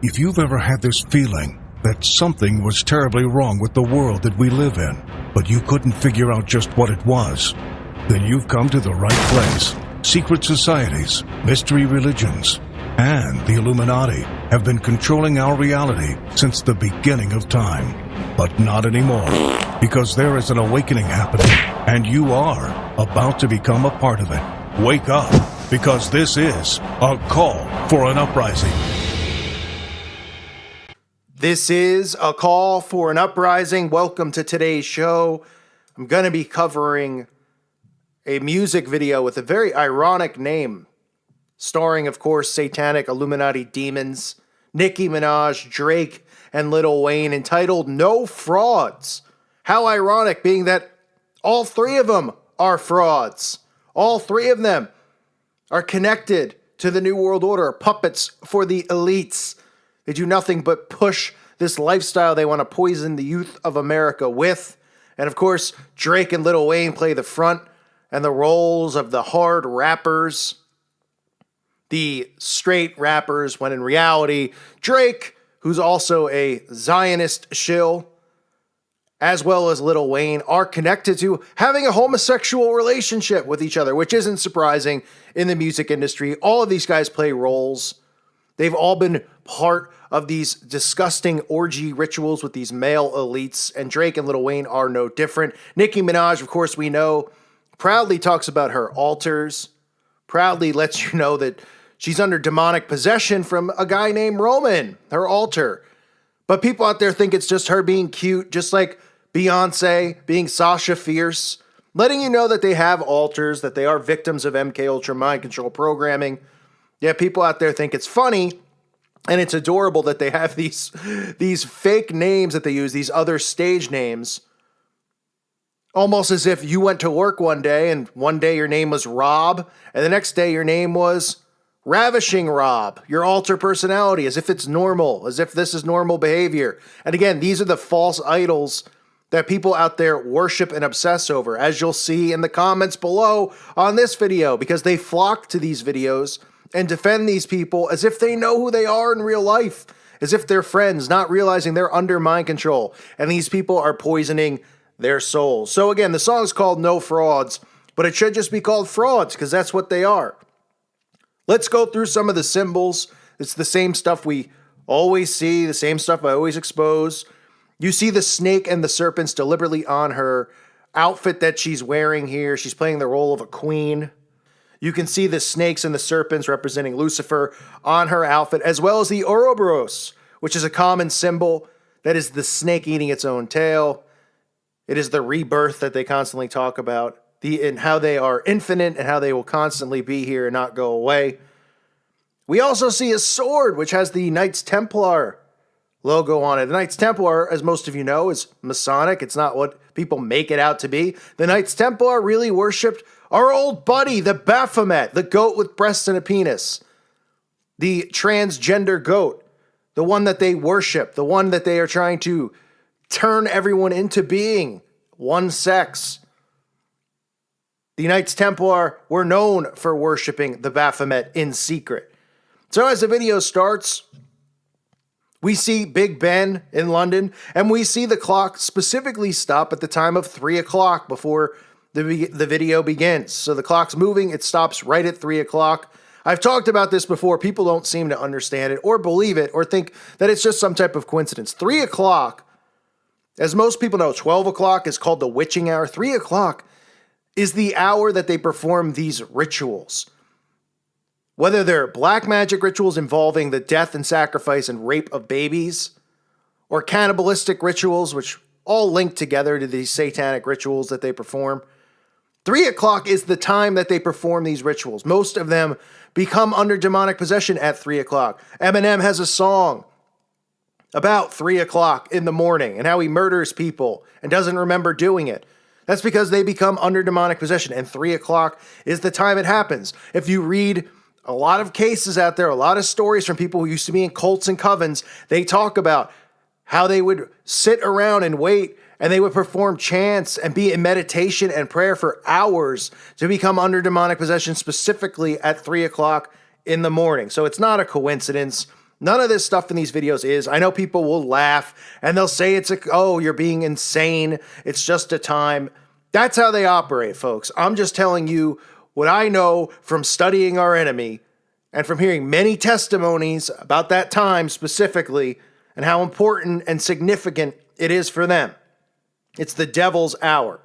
If you've ever had this feeling that something was terribly wrong with the world that we live in, but you couldn't figure out just what it was, then you've come to the right place. Secret societies, mystery religions, and the Illuminati have been controlling our reality since the beginning of time. But not anymore, because there is an awakening happening, and you are about to become a part of it. Wake up, because this is a call for an uprising. This is a call for an uprising. Welcome to today's show. I'm going to be covering a music video with a very ironic name, starring, of course, satanic Illuminati demons, Nicki Minaj, Drake, and Lil Wayne, entitled No Frauds. How ironic, being that all three of them are frauds. All three of them are connected to the New World Order, puppets for the elites. They do nothing but push this lifestyle they want to poison the youth of America with. And of course, Drake and Lil Wayne play the front and the roles of the hard rappers, the straight rappers, when in reality, Drake, who's also a Zionist shill, as well as Lil Wayne, are connected to having a homosexual relationship with each other, which isn't surprising in the music industry. All of these guys play roles. They've all been part of these disgusting orgy rituals with these male elites, and Drake and Lil Wayne are no different. Nicki Minaj, of course, we know, proudly talks about her altars, proudly lets you know that she's under demonic possession from a guy named Roman, her altar. But people out there think it's just her being cute, just like Beyonce being Sasha Fierce, letting you know that they have altars, that they are victims of MK Ultra mind control programming. Yeah, people out there think it's funny, and it's adorable that they have these fake names that they use, these other stage names, almost as if you went to work one day, and one day your name was Rob, and the next day your name was Ravishing Rob, your alter personality, as if it's normal, as if this is normal behavior. And again, these are the false idols that people out there worship and obsess over, as you'll see in the comments below on this video, because they flock to these videos and defend these people as if they know who they are in real life, as if they're friends, not realizing they're under mind control, and these people are poisoning their souls. So again, the song's called No Frauds, but it should just be called Frauds, because that's what they are. Let's go through some of the symbols. It's the same stuff we always see, the same stuff I always expose. You see the snake and the serpents deliberately on her outfit that she's wearing here. She's playing the role of a queen. You can see the snakes and the serpents representing Lucifer on her outfit, as well as the Ouroboros, which is a common symbol. That is the snake eating its own tail. It is the rebirth that they constantly talk about, and how they are infinite and how they will constantly be here and not go away. We also see a sword, which has the Knights Templar logo on it. The Knights Templar, as most of you know, is Masonic. It's not what people make it out to be. The Knights Templar really worshipped our old buddy, the Baphomet, the goat with breasts and a penis. The transgender goat. The one that they worship. The one that they are trying to turn everyone into being one sex. The Knights Templar were known for worshiping the Baphomet in secret. So as the video starts, we see Big Ben in London, and we see the clock specifically stop at the time of 3 o'clock before the video begins. So the clock's moving, it stops right at 3 o'clock. I've talked about this before. People don't seem to understand it or believe it or think that it's just some type of coincidence. 3 o'clock, as most people know, 12 o'clock is called the witching hour. 3 o'clock is the hour that they perform these rituals. Whether they're black magic rituals involving the death and sacrifice and rape of babies, or cannibalistic rituals, which all link together to these satanic rituals that they perform. 3 o'clock is the time that they perform these rituals. Most of them become under demonic possession at 3 o'clock. Eminem has a song about 3 o'clock in the morning and how he murders people and doesn't remember doing it. That's because they become under demonic possession, and 3 o'clock is the time it happens. If you read a lot of cases out there, a lot of stories from people who used to be in cults and covens, they talk about how they would sit around and wait, and they would perform chants and be in meditation and prayer for hours to become under demonic possession, specifically at 3 o'clock in the morning. So it's not a coincidence. None of this stuff in these videos is. I know people will laugh and they'll say oh, you're being insane. It's just a time. That's how they operate, folks. I'm just telling you what I know from studying our enemy and from hearing many testimonies about that time specifically and how important and significant it is for them. It's the devil's hour.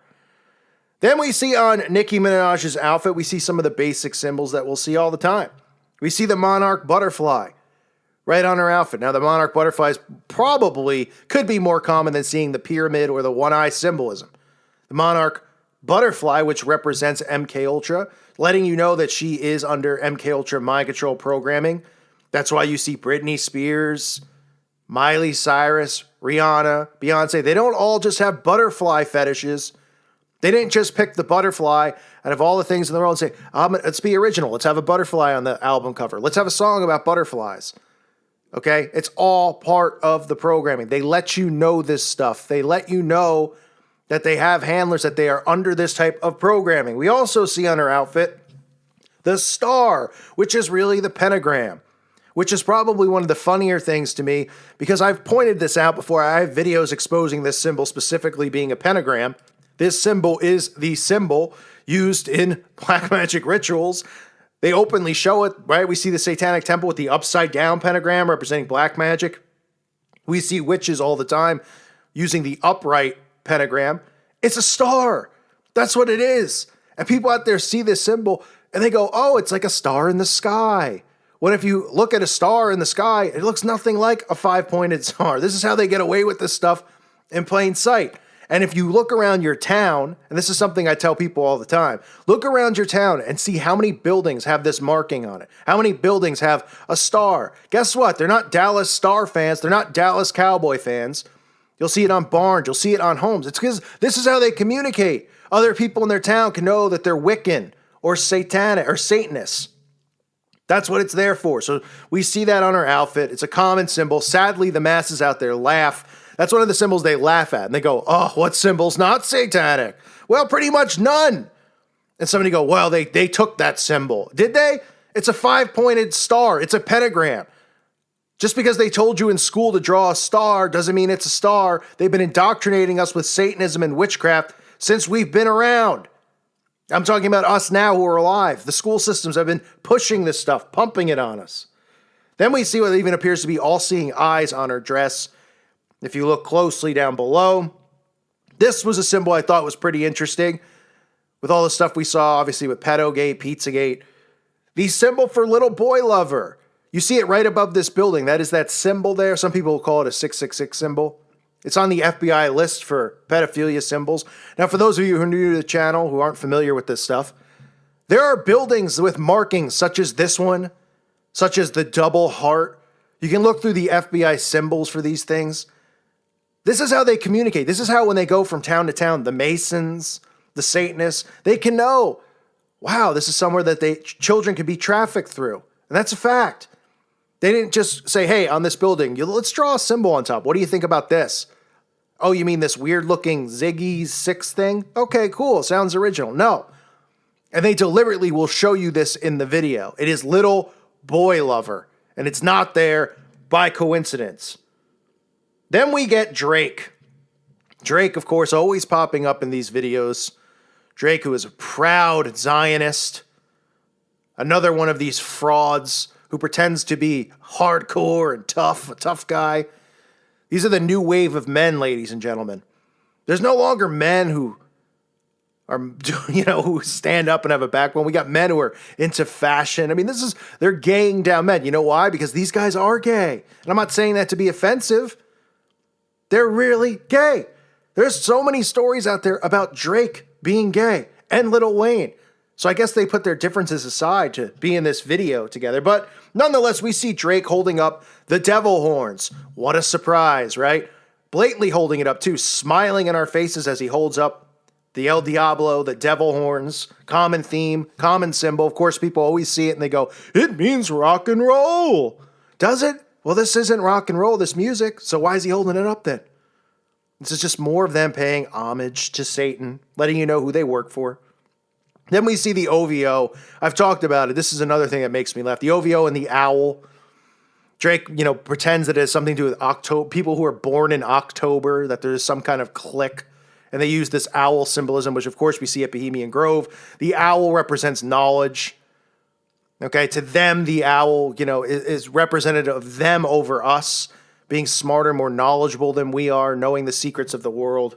Then we see on Nicki Minaj's outfit, we see some of the basic symbols that we'll see all the time. We see the monarch butterfly right on her outfit. Now, the monarch butterflies probably could be more common than seeing the pyramid or the one-eye symbolism. The monarch butterfly, which represents MK Ultra, letting you know that she is under MK Ultra mind control programming. That's why you see Britney Spears, Miley Cyrus, Rihanna, Beyonce. They don't all just have butterfly fetishes. They didn't just pick the butterfly out of all the things in the world and say, let's be original. Let's have a butterfly on the album cover. Let's have a song about butterflies. Okay? It's all part of the programming. They let you know this stuff. They let you know that they have handlers, that they are under this type of programming. We also see on her outfit the star, which is really the pentagram, which is probably one of the funnier things to me because I've pointed this out before. I have videos exposing this symbol specifically being a pentagram. This symbol is the symbol used in black magic rituals. They openly show it, right? We see the Satanic Temple with the upside down pentagram representing black magic. We see witches all the time using the upright pentagram. It's a star. That's what it is. And people out there see this symbol and they go, oh, it's like a star in the sky. What if you look at a star in the sky, it looks nothing like a five-pointed star. This is how they get away with this stuff in plain sight. And if you look around your town, and this is something I tell people all the time, look around your town and see how many buildings have this marking on it. How many buildings have a star? Guess what? They're not Dallas Star fans. They're not Dallas Cowboy fans. You'll see it on barns. You'll see it on homes. It's because this is how they communicate. Other people in their town can know that they're Wiccan or Satanic or Satanists. That's what it's there for. So we see that on her outfit. It's a common symbol. Sadly, the masses out there laugh. That's one of the symbols they laugh at. And they go, oh, what symbol's not satanic? Well, pretty much none. And somebody go, well, they took that symbol. Did they? It's a five-pointed star. It's a pentagram. Just because they told you in school to draw a star doesn't mean it's a star. They've been indoctrinating us with Satanism and witchcraft since we've been around. I'm talking about us now who are alive. The school systems have been pushing this stuff, pumping it on us. Then we see what even appears to be all-seeing eyes on her dress. If you look closely down below, this was a symbol I thought was pretty interesting. With all the stuff we saw, obviously with Pedogate, Pizzagate. The symbol for little boy lover. You see it right above this building. That is that symbol there. Some people will call it a 666 symbol. It's on the FBI list for pedophilia symbols. Now, for those of you who are new to the channel, who aren't familiar with this stuff, there are buildings with markings such as this one, such as the double heart. You can look through the FBI symbols for these things. This is how they communicate. This is how when they go from town to town, the Masons, the Satanists, they can know, wow, this is somewhere that children can be trafficked through. And that's a fact. They didn't just say, hey, on this building, let's draw a symbol on top. What do you think about this? Oh, you mean this weird-looking Ziggy 6 thing? Okay, cool. Sounds original. No. And they deliberately will show you this in the video. It is little boy lover. And it's not there by coincidence. Then we get Drake. Drake, of course, always popping up in these videos. Drake, who is a proud Zionist. Another one of these frauds who pretends to be hardcore and tough, a tough guy. These are the new wave of men, ladies and gentlemen. There's no longer men who are, who stand up and have a backbone. We got men who are into fashion. I mean, they're gaying down men. You know why? Because these guys are gay. And I'm not saying that to be offensive. They're really gay. There's so many stories out there about Drake being gay and Lil Wayne. So I guess they put their differences aside to be in this video together. But nonetheless, we see Drake holding up the devil horns. What a surprise, right? Blatantly holding it up too, smiling in our faces as he holds up the El Diablo, the devil horns, common theme, common symbol. Of course, people always see it and they go, it means rock and roll. Does it? Well, this isn't rock and roll, this music. So why is he holding it up then? This is just more of them paying homage to Satan, letting you know who they work for. Then we see the OVO. I've talked about it. This is another thing that makes me laugh. The OVO and the owl. Drake, pretends that it has something to do with October, people who are born in October, that there's some kind of clique. And they use this owl symbolism, which of course we see at Bohemian Grove. The owl represents knowledge. Okay, to them, the owl, is representative of them over us, being smarter, more knowledgeable than we are, knowing the secrets of the world.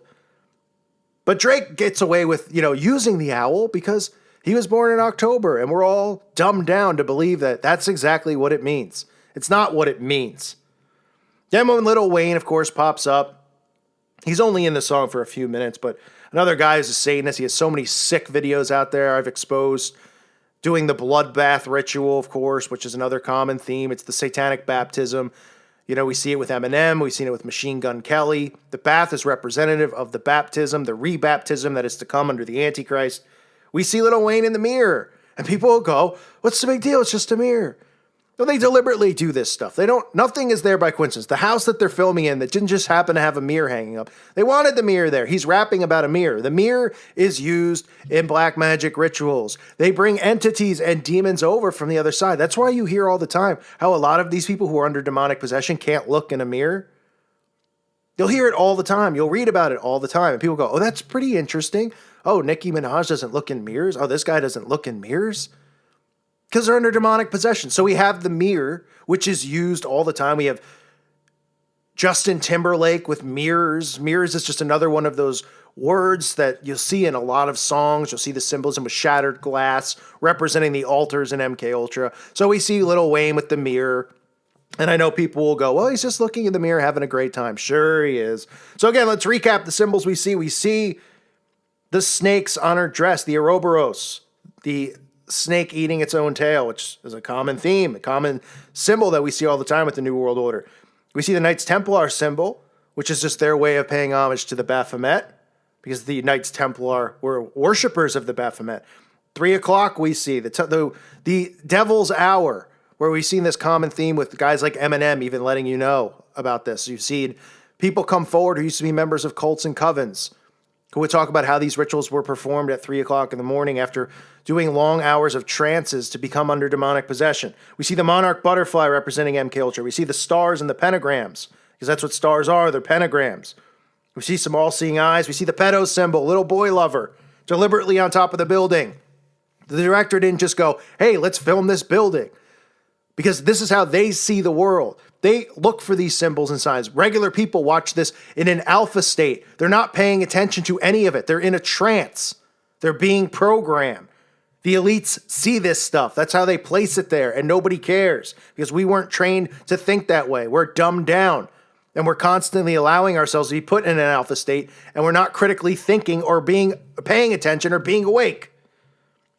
But Drake gets away with, using the owl because he was born in October, and we're all dumbed down to believe that that's exactly what it means. It's not what it means. Then when Lil Wayne, of course, pops up, he's only in the song for a few minutes, but another guy who's a Satanist. He has so many sick videos out there I've exposed. Doing the bloodbath ritual, of course, which is another common theme. It's the satanic baptism. We see it with Eminem. We've seen it with Machine Gun Kelly. The bath is representative of the baptism, the rebaptism that is to come under the Antichrist. We see Lil Wayne in the mirror, and people will go, what's the big deal? It's just a mirror. No, they deliberately do this stuff. Nothing is there by coincidence. The house that they're filming in that didn't just happen to have a mirror hanging up. They wanted the mirror there. He's rapping about a mirror. The mirror is used in black magic rituals. They bring entities and demons over from the other side. That's why you hear all the time how a lot of these people who are under demonic possession can't look in a mirror. You'll hear it all the time. You'll read about it all the time. And people go, oh, that's pretty interesting. Oh, Nicki Minaj doesn't look in mirrors. Oh, this guy doesn't look in mirrors. Because they're under demonic possession. So we have the mirror, which is used all the time. We have Justin Timberlake with mirrors. Mirrors is just another one of those words that you'll see in a lot of songs. You'll see the symbolism with shattered glass representing the altars in MK Ultra. So we see Lil Wayne with the mirror. And I know people will go, well, he's just looking in the mirror having a great time. Sure he is. So again, let's recap the symbols we see. We see the snakes on her dress, the Ouroboros, the snake eating its own tail, which is a common theme, a common symbol that we see all the time with the New World Order. We see the Knights Templar symbol, which is just their way of paying homage to the Baphomet, because the Knights Templar were worshippers of the Baphomet. 3 o'clock, we see the Devil's Hour, where we've seen this common theme with guys like Eminem even letting you know about this. You've seen people come forward who used to be members of cults and covens, who would talk about how these rituals were performed at 3 o'clock in the morning after doing long hours of trances to become under demonic possession. We see the monarch butterfly representing MK Ultra. We see the stars and the pentagrams, because that's what stars are. They're pentagrams. We see some all-seeing eyes. We see the pedo symbol, little boy lover, deliberately on top of the building. The director didn't just go, hey, let's film this building, because this is how they see the world. They look for these symbols and signs. Regular people watch this in an alpha state. They're not paying attention to any of it. They're in a trance. They're being programmed. The elites see this stuff. That's how they place it there, and nobody cares because we weren't trained to think that way. We're dumbed down, and we're constantly allowing ourselves to be put in an alpha state, and we're not critically thinking or paying attention or being awake.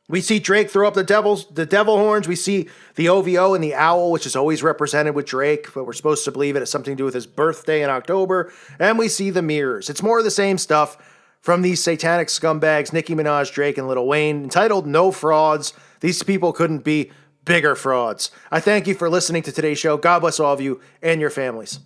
We see Drake throw up the devil horns. We see the OVO and the owl, which is always represented with Drake, but we're supposed to believe it has something to do with his birthday in October. And we see the mirrors. It's more of the same stuff from these satanic scumbags, Nicki Minaj, Drake, and Lil Wayne, entitled No Frauds. These people couldn't be bigger frauds. I thank you for listening to today's show. God bless all of you and your families.